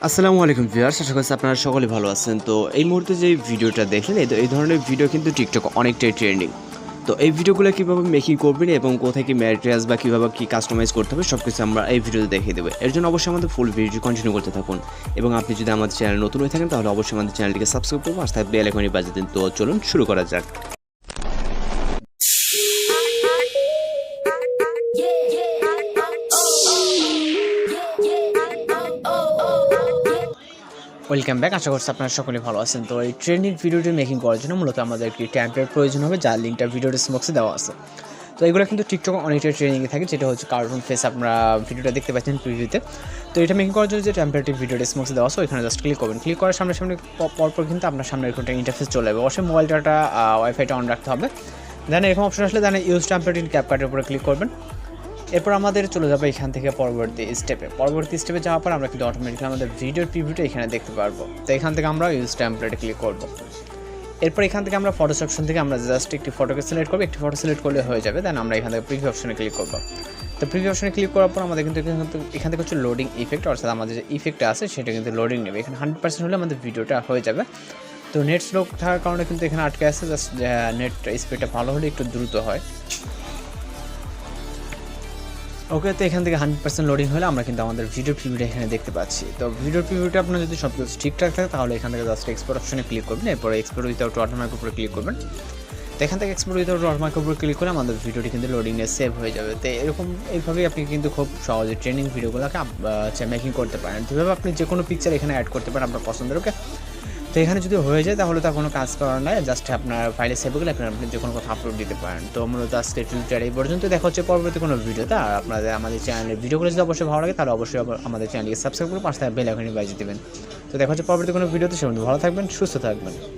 আসসালামু আলাইকুম ভিউয়ার্স, আশা করছি আপনারা সকলে ভালো আছেন। তো এই মুহূর্তে যে ভিডিওটা দেখলেন, এই ধরনের ভিডিও কিন্তু টিকটক অনেকটাই ট্রেন্ডিং। তো এই ভিডিওগুলো কীভাবে মেকিং করবেন এবং কোথায় কি ম্যাটেরিয়ালস বা কীভাবে কী কাস্টমাইজ করতে হবে সব কিছু আমরা এই ভিডিওতে দেখিয়ে দেবো। এর জন্য অবশ্যই আমাদের ফুল ভিডিও কন্টিনিউ করতে থাকুন এবং আপনি যদি আমাদের চ্যানেল নতুন হয়ে থাকেন তাহলে অবশ্যই আমাদের চ্যানেলটিকে সাবস্ক্রাইব করবো আর তার বেল আইকনটি বাজিয়ে দিন। তো চলুন শুরু করা যাক। ওয়েলকাম ব্যাক, আশা করছি আপনারা সকলে ভালো আছেন। তো এই ট্রেন্ডিং ভিডিওটি মেকিং করার জন্য মূলত আমাদের একটি ট্যাম্পলেট প্রয়োজন হবে, যার লিঙ্কটা ভিডিও ডিসক্রিপশনে দেওয়া আছে। তো এগুলো কিন্তু টিকটক অনেকটা ট্রেনিংয়ে থাকে, যেটা হচ্ছে কার্টুন ফেস। আপনারা ভিডিওটা দেখতে পাচ্ছেন প্রিভিউতে। তো এটা মেকিং করার জন্য যে ট্যাম্পলেটটি ভিডিও ডিসক্রিপশনে দেওয়া আছে ওইখানে জাস্ট ক্লিক করবেন। ক্লিক করার সামনে পরপর কিন্তু আপনার সামনে এরকম একটা ইন্টারফেস চলে যাবে। অবশ্যই মোবাইল ডাটা ওয়াইফাইটা অন রাখতে হবে। দেন এরকম অপশন আসলে দেন ইউজ ট্যাম্পলেট ইন ক্যাপকাটের উপরে ক্লিক করবেন। এরপর আমাদের চলে যাবে এখান থেকে পরবর্তী স্টেপে যাওয়ার পর আমরা কিন্তু অটোমেটিক্যালি আমাদের ভিডিওর প্রিভিউটা এখানে দেখতে পারবো। তো এখান থেকে আমরা ইউজ টেমপ্লেটে ক্লিক করব। এরপর এখান থেকে আমরা ফটো সেকশন থেকে আমরা জাস্ট একটি ফটোকে সিলেক্ট করবো, একটি ফটো সিলেক্ট করলে হয়ে যাবে। দেন আমরা এখান থেকে প্রিভিউ অপশনে ক্লিক করবো। তো প্রিভিউ অপশনে ক্লিক করার পর আমাদের কিন্তু এখান থেকে হচ্ছে লোডিং ইফেক্ট, অর্থাৎ আমাদের যে ইফেক্টটা আছে সেটা কিন্তু লোডিং নেবে। এখানে 100% হলে আমাদের ভিডিওটা হয়ে যাবে। তো নেট স্লো থাকার কারণে কিন্তু এখানে আটকে আছে, জাস্ট নেট স্পিডটা ভালো হলে একটু দ্রুত হয়। ওকে, তো এখান থেকে 100% লোডিং হলে আমরা কিন্তু আমাদের ভিডিও প্রিভিউটা এখানে দেখতে পাচ্ছি। তো ভিডিও প্রিভিউটা আপনার যদি সব কিছু ঠিকঠাক থাকে তাহলে এখান থেকে জাস্ট এক্সপোর্ট অপশনে ক্লিক করবেন। এরপরে এক্সপোর্ট উইথাউট ওয়াটারমার্কের উপরে ক্লিক করবেন। তো এখান থেকে এক্সপোর্ট উইথাউট ওয়াটারমার্কের উপরে ক্লিক করে আমাদের ভিডিওটি কিন্তু লোডিংয়ে সেভ হয়ে যাবে। তো এইভাবেই আপনি কিন্তু খুব সহজে ট্রেনিং ভিডিওগুলোকে মেকিং করতে পারেন। যেভাবে আপনি যে কোনো পিকচার এখানে অ্যাড করতে পারেন আপনার পছন্দের। ওকে, তো এখানে যদি হয়ে যায় তাহলে তার কোনো কাজ করার নাই, জাস্ট আপনার ফাইলে সেভ করে আপনি যে কোনো কথা আপলোড দিতে পারেন। তো মূলত আজকে টিউটোরিয়াল এই পর্যন্ত। দেখা হচ্ছে পরবর্তী কোনো ভিডিওতে। আর আপনাদের আমাদের চ্যানেলের ভিডিওগুলো যদি অবশ্যই ভালো লাগে তাহলে অবশ্যই আমাদের চ্যানেলকে সাবস্ক্রাইব করে পাশে বেল আইকনে বাজিয়ে দেবেন। তো দেখা হচ্ছে পরবর্তী কোনো ভিডিওতে। সে ভালো থাকবেন, সুস্থ থাকবেন।